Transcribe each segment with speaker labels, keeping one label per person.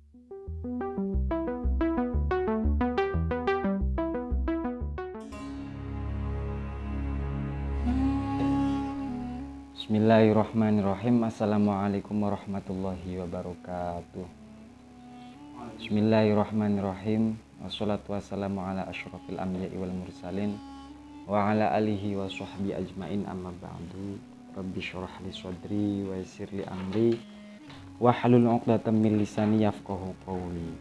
Speaker 1: Bismillahirrahmanirrahim. Assalamualaikum warahmatullahi wabarakatuh. Bismillahirrahmanirrahim. Wassalatu wassalamu ala asyrafil anbiya'i wal mursalin wa ala alihi wa sahbihi ajmain, amma ba'du. Rabbi syrah li sadri wa yassir li amri wa hlul 'uqdatam min lisani yafqahu qawli.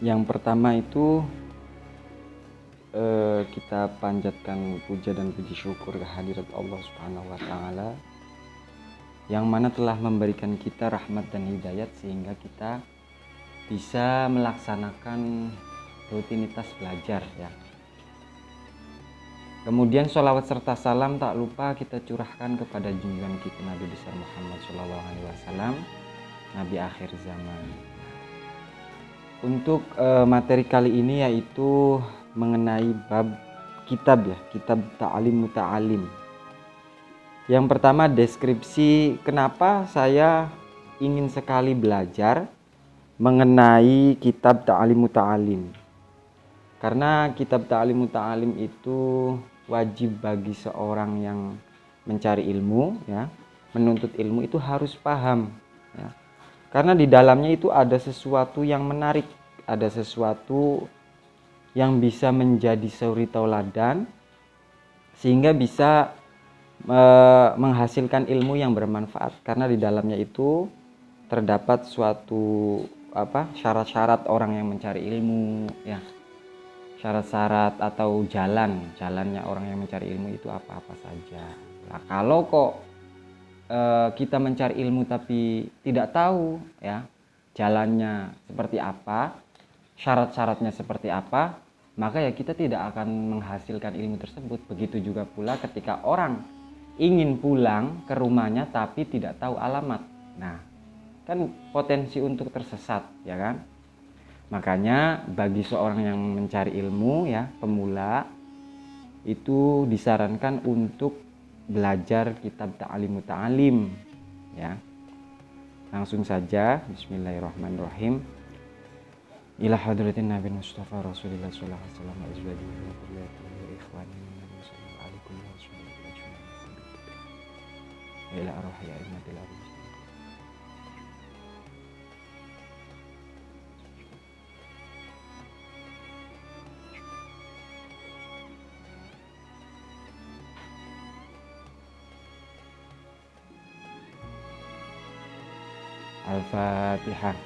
Speaker 1: Yang pertama itu kita panjatkan puja dan puji syukur kehadirat Allah Subhanahu wa taala yang mana telah memberikan kita rahmat dan hidayat sehingga kita bisa melaksanakan rutinitas belajar ya. Kemudian sholawat serta salam tak lupa kita curahkan kepada junjungan kita Nabi besar Muhammad SAW, Nabi akhir zaman. Untuk materi kali ini yaitu mengenai bab kitab ya, kitab Ta'lim Muta'alim. Yang pertama, deskripsi kenapa saya ingin sekali belajar mengenai kitab Ta'lim Muta'alim. Karena kitab Ta'lim Muta'alim itu wajib bagi seorang yang mencari ilmu ya, menuntut ilmu itu harus paham ya. Karena di dalamnya itu ada sesuatu yang menarik, ada sesuatu yang bisa menjadi suri tauladan sehingga bisa menghasilkan ilmu yang bermanfaat. Karena di dalamnya itu terdapat suatu syarat-syarat orang yang mencari ilmu ya, syarat-syarat atau jalannya orang yang mencari ilmu itu apa-apa saja. Nah, kalau kok kita mencari ilmu tapi tidak tahu ya jalannya seperti apa, syarat-syaratnya seperti apa, maka ya kita tidak akan menghasilkan ilmu tersebut. Begitu juga pula ketika orang ingin pulang ke rumahnya tapi tidak tahu alamat. Nah, kan potensi untuk tersesat ya kan. Makanya bagi seorang yang mencari ilmu ya, pemula, itu disarankan untuk belajar kitab Ta'lim Muta'alim ya. Langsung saja, bismillahirrahmanirrahim. Ila hadratin Nabi Mustafa Rasulullah sallallahu alaihi wasallam wa azwajihi wa dhurriyyatihi wa ikhwanihi Nabi sallallahu alaihi wasallam ila arwahi a'immatil ardh. Al-Fatihah.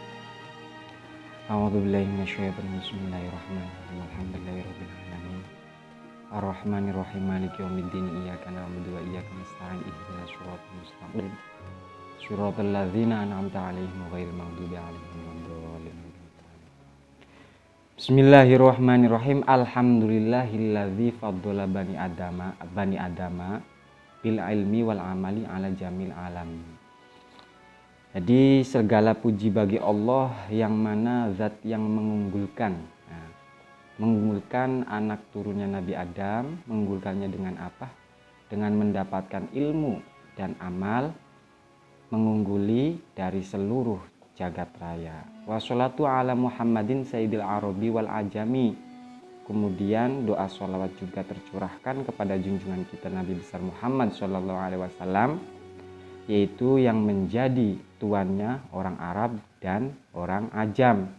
Speaker 1: A'udzu billahi minasyaitonir rajim. Bismillahirrahmanirrahim. Alhamdulillahirabbil alamin. Arrahmanir rahim. Maliki yaumiddin. Iyyaka na'budu wa iyyaka nasta'in. Ihdinas siratal mustaqim. Shiratal ladzina an'amta 'alaihim ghairil maghdubi 'alaihim waladdallin. Bismillahirrahmanirrahim. Alhamdulillahilladzi faddala bani adama bil ilmi wal amali 'ala jamil alamin. Jadi segala puji bagi Allah yang mana zat yang mengunggulkan. Nah, mengunggulkan anak turunnya Nabi Adam, mengunggulkannya dengan apa? Dengan mendapatkan ilmu dan amal, mengungguli dari seluruh jagat raya. Wassalatu ala Muhammadin sayyidil arabi wal ajami. Kemudian doa sholawat juga tercurahkan kepada junjungan kita Nabi besar Muhammad SAW, yaitu yang menjadi tuannya orang Arab dan orang Ajam.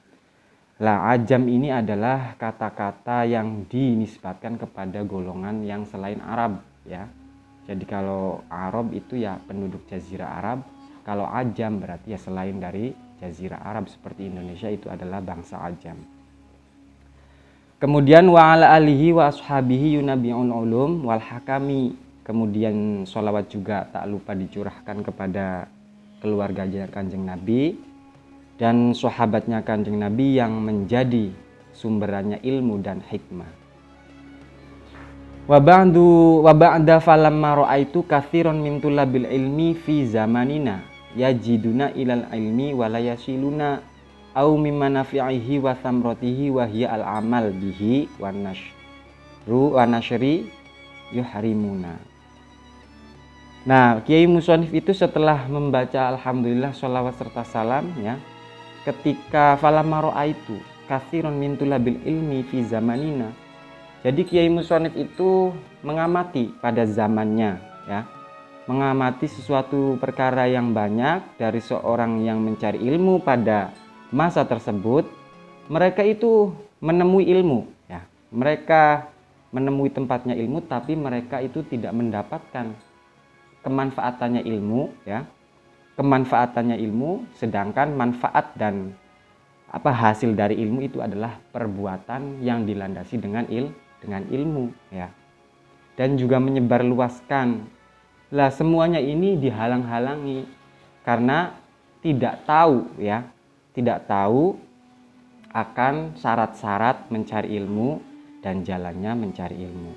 Speaker 1: Lah, Ajam ini adalah kata-kata yang dinisbatkan kepada golongan yang selain Arab ya. Jadi kalau Arab itu ya penduduk jazirah Arab, kalau Ajam berarti ya selain dari jazirah Arab seperti Indonesia itu adalah bangsa Ajam. Kemudian wa ala alihi wa ashabihi yunabi'ul ulum wal hakami. Kemudian sholawat juga tak lupa dicurahkan kepada keluarga Kanjeng Nabi dan sahabatnya Kanjeng Nabi yang menjadi sumberannya ilmu dan hikmah. Wa ba'da falamma ra'aitu katsiran min tulabil ilmi fi zamanina yajiduna ilal ilmi wa la yasiluna au mimma nafi'ihi wa thamratihi wa hiya al amal bihi wa nashri yuharimuna. Nah, Kiai Musonif itu setelah membaca alhamdulillah sholawat serta salam ya, ketika falamma itu katsiron min tulabil ilmi fi zamanina. Jadi Kiai Musonif itu mengamati pada zamannya ya, mengamati sesuatu perkara yang banyak dari seorang yang mencari ilmu pada masa tersebut. Mereka itu menemui ilmu ya, mereka menemui tempatnya ilmu, tapi mereka itu tidak mendapatkan kemanfaatannya ilmu ya, kemanfaatannya ilmu, sedangkan manfaat dan hasil dari ilmu itu adalah perbuatan yang dilandasi dengan ilmu ya, dan juga menyebarluaskan. Lah semuanya ini dihalang-halangi karena tidak tahu ya, tidak tahu akan syarat-syarat mencari ilmu dan jalannya mencari ilmu.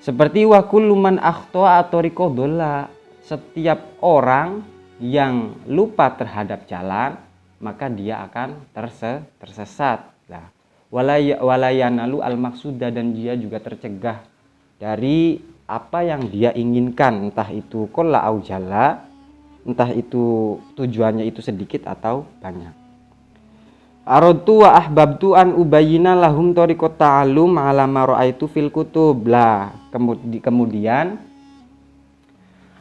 Speaker 1: Seperti wa kullu man akhta'a tariqadalla, setiap orang yang lupa terhadap jalan maka dia akan tersesat. Lah walayanalu al-maqsuda, dan dia juga tercegah dari apa yang dia inginkan, entah itu qalla au jalla, entah itu tujuannya itu sedikit atau banyak. Aradtu wa ahbabtu an ubayyina lahum tariqat ta'allum ala ma ra'aitu fil kutub. Lah kemudian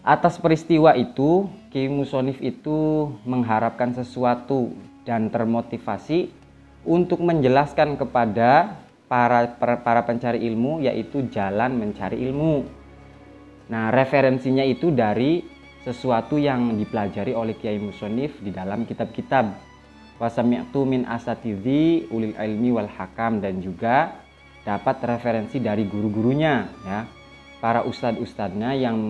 Speaker 1: atas peristiwa itu Kiai Musonif itu mengharapkan sesuatu dan termotivasi untuk menjelaskan kepada para pencari ilmu, yaitu jalan mencari ilmu. Nah, referensinya itu dari sesuatu yang dipelajari oleh Kiai Musonif di dalam kitab-kitab. Wasami'tu min asatidzi ulil ilmi wal hakam, dan juga dapat referensi dari guru-gurunya ya, para ustadz-ustadznya yang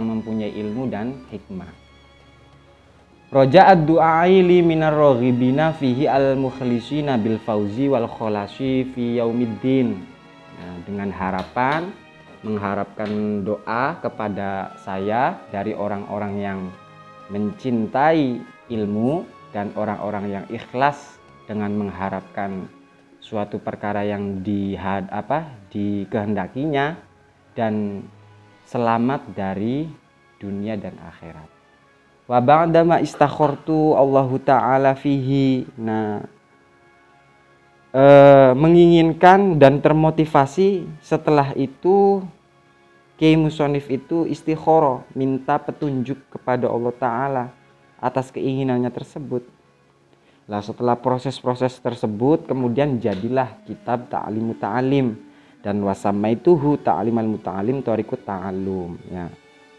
Speaker 1: mempunyai ilmu dan hikmah. Roja'ad du'ai li minar raghibina fihi al mukhlisina bil fauzi wal kholasi fi yaumiddin. Nah, dengan mengharapkan doa kepada saya dari orang-orang yang mencintai ilmu dan orang-orang yang ikhlas dengan mengharapkan suatu perkara yang dikehendakinya dan selamat dari dunia dan akhirat. Wa ba'dama istakhartu Allahu ta'ala fihi. Nah, menginginkan dan termotivasi setelah itu Kiai Musonif itu istikharah, minta petunjuk kepada Allah Ta'ala atas keinginannya tersebut. Lah setelah proses-proses tersebut kemudian jadilah kitab Ta'lim Muta'alim, dan wasamaituhu Ta'limal Muta'alim Thariqut Ta'allum ya.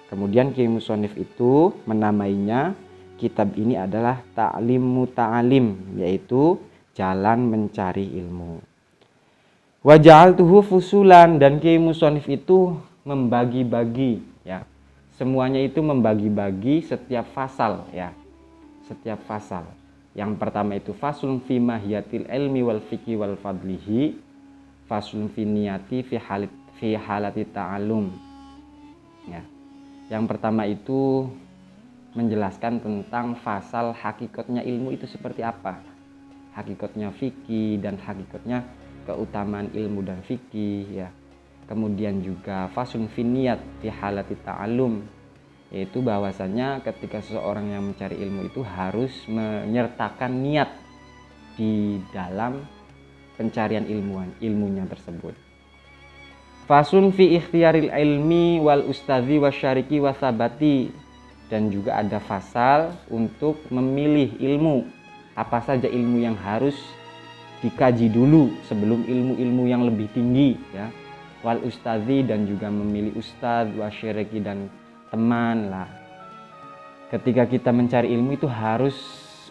Speaker 1: Kemudian Kiai Musonif itu menamainya kitab ini adalah Ta'lim Muta'alim, yaitu jalan mencari ilmu. Wa ja'altuhu fusulan, dan Kiai Musonif itu membagi-bagi ya. Semuanya itu membagi-bagi setiap fasal ya. Setiap fasal. Yang pertama itu faslun fi mahiyatil ilmi wal fiqhi wal fadlihi, faslun fi niyati fi halati ta'allum. Ya. Yang pertama itu menjelaskan tentang fasal hakikatnya ilmu itu seperti apa. Hakikatnya fikih dan hakikatnya keutamaan ilmu dan fikih ya. Kemudian juga fasun finiyat fi halati ta'allum, yaitu bahwasanya ketika seseorang yang mencari ilmu itu harus menyertakan niat di dalam pencarian ilmunya tersebut. Fasun fi ikhtiyaril ilmi wal ustadzi wasyariki wasabati, dan juga ada fasal untuk memilih ilmu, apa saja ilmu yang harus dikaji dulu sebelum ilmu-ilmu yang lebih tinggi ya. Wal ustadzi, dan juga memilih ustadz, wasyariki, dan teman lah. Ketika kita mencari ilmu itu harus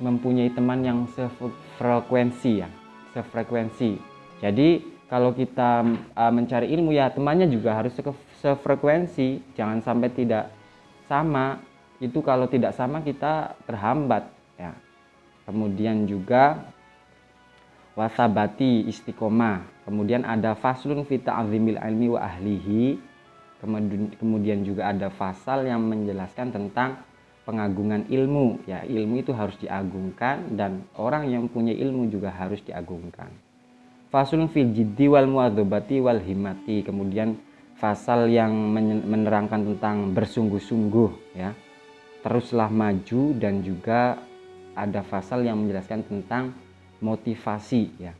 Speaker 1: mempunyai teman yang sefrekuensi ya, sefrekuensi. Jadi kalau kita mencari ilmu ya temannya juga harus sefrekuensi, jangan sampai tidak sama. Itu kalau tidak sama kita terhambat ya. Kemudian juga wasabati, istiqomah. Kemudian ada faslun fi ta'zimil ilmi wa ahlihi. Kemudian juga ada fasal yang menjelaskan tentang pengagungan ilmu ya. Ilmu itu harus diagungkan dan orang yang punya ilmu juga harus diagungkan. Faslun fil jiddi wal muadzabati wal himmati. Kemudian fasal yang menerangkan tentang bersungguh-sungguh ya. Teruslah maju, dan juga ada fasal yang menjelaskan tentang motivasi ya.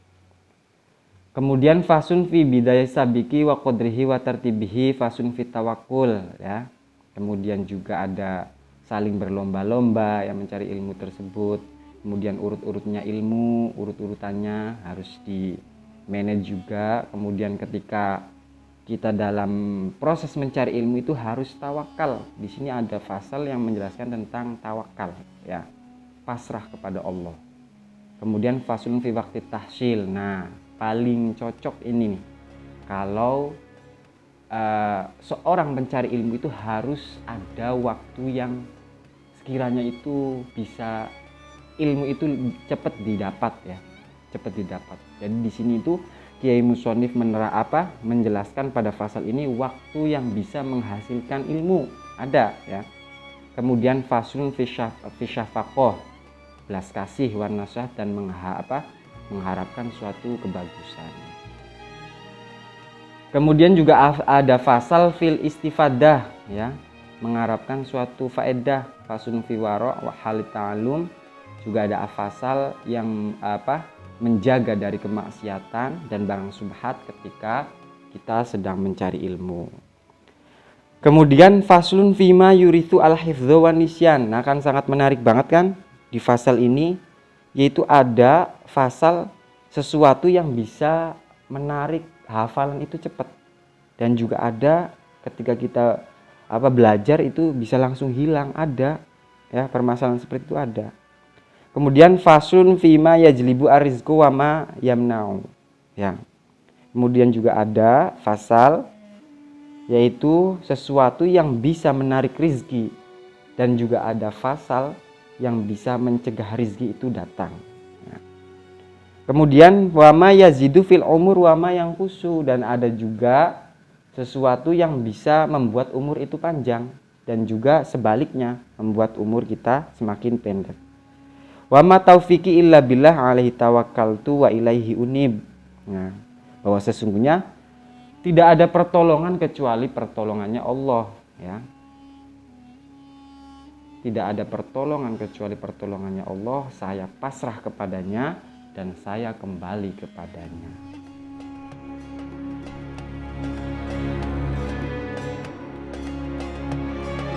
Speaker 1: Kemudian fasun fi bidayah sabiki wa qadrihi wa tertibihi fasun fi tawakul ya. Kemudian juga ada saling berlomba-lomba yang mencari ilmu tersebut. Kemudian urut-urutnya ilmu, urut-urutannya harus di manage juga. Kemudian ketika kita dalam proses mencari ilmu itu harus tawakal. Di sini ada fasal yang menjelaskan tentang tawakal ya. Pasrah kepada Allah. Kemudian fasun fi waqti tahsil. Nah, paling cocok ini nih. Kalau seorang pencari ilmu itu harus ada waktu yang sekiranya itu bisa ilmu itu cepat didapat ya. Cepat didapat. Jadi di sini itu Kiai Musonif menjelaskan pada fasal ini waktu yang bisa menghasilkan ilmu ada ya. Kemudian fasun fi syafaqah, belas kasih, warnasah, dan mengharapkan suatu kebagusan. Kemudian juga ada fasal fil istifadah ya, mengharapkan suatu faedah. Fasun fi wara wa halit ta'allum, juga ada fasal yang menjaga dari kemaksiatan dan barang subhat ketika kita sedang mencari ilmu. Kemudian faslun fima yurithu al-hifdza wan nisyan. Nah, kan sangat menarik banget kan di fasal ini, yaitu ada fasal sesuatu yang bisa menarik hafalan itu cepat, dan juga ada ketika kita belajar itu bisa langsung hilang, ada ya, permasalahan seperti itu ada. Kemudian faslun fima yajlibu arizqu wa ma yamna'u ya. Kemudian juga ada fasal yaitu sesuatu yang bisa menarik rizki, dan juga ada fasal yang bisa mencegah rizki itu datang. Kemudian wama yazidu fil umur wama yang kusu, dan ada juga sesuatu yang bisa membuat umur itu panjang, dan juga sebaliknya membuat umur kita semakin pendek. Wama taufiki illa billah alaihi tawakkaltu wa ilaihi unib. Nah, bahwa sesungguhnya tidak ada pertolongan kecuali pertolongannya Allah ya. Tidak ada pertolongan kecuali pertolongannya Allah, saya pasrah kepadanya dan saya kembali kepadanya.